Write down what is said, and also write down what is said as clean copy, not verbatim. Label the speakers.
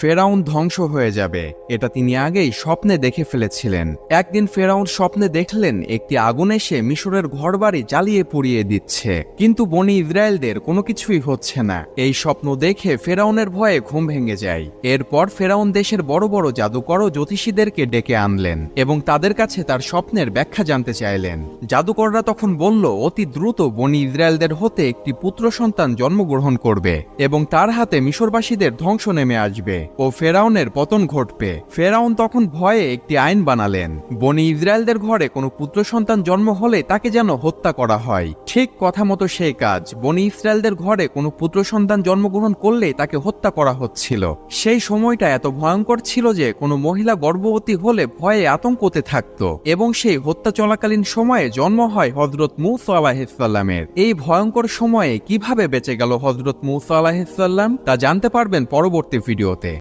Speaker 1: ফেরাউন ধ্বংস হয়ে যাবে, এটা তিনি আগেই স্বপ্নে দেখে ফেলেছিলেন। একদিন ফেরাউন স্বপ্নে দেখলেন একটি আগুন এসে মিশরের ঘরবাড়ি জ্বালিয়ে পুড়িয়ে দিচ্ছে, কিন্তু বনি ইসরায়েলদের কোনো কিছুই হচ্ছে না। এই স্বপ্ন দেখে ফেরাউনের ভয়ে ঘুম ভেঙে যায়। এরপর ফেরাউন দেশের বড় বড় জাদুকর ও জ্যোতিষীদেরকে ডেকে আনলেন এবং তাদের কাছে তার স্বপ্নের ব্যাখ্যা জানতে চাইলেন। জাদুকররা তখন বলল, অতি দ্রুত বনি ইসরায়েলদের হতে একটি পুত্র সন্তান জন্মগ্রহণ করবে এবং তার হাতে মিশরবাসীদের ধ্বংস নেমে আসবে ও ফেরাউনের পতন ঘটবে। ফেরাউন তখন ভয়ে একটি আইন বানালেন, বনি ইসরায়েলদের ঘরে কোনো পুত্র সন্তান জন্ম হলে তাকে যেন হত্যা করা হয়। ঠিক কথা মতো সেই কাজ, বনি ইসরায়েলদের ঘরে কোনো পুত্র সন্তান জন্মগ্রহণ করলে তাকে হত্যা করা হচ্ছিল। সেই সময়টা এত ভয়ঙ্কর ছিল যে কোনো মহিলা গর্ভবতী হলে ভয়ে আতঙ্কতে থাকত এবং সেই হত্যা চলাকালীন সময়ে জন্ম হয় হযরত মূসা আলাইহিস সালামের। এই ভয়ঙ্কর সময়ে কিভাবে বেঁচে গেল হযরত মূসা আলাইহিস সালাম তা জানতে পারবেন পরবর্তী ভিডিওতে।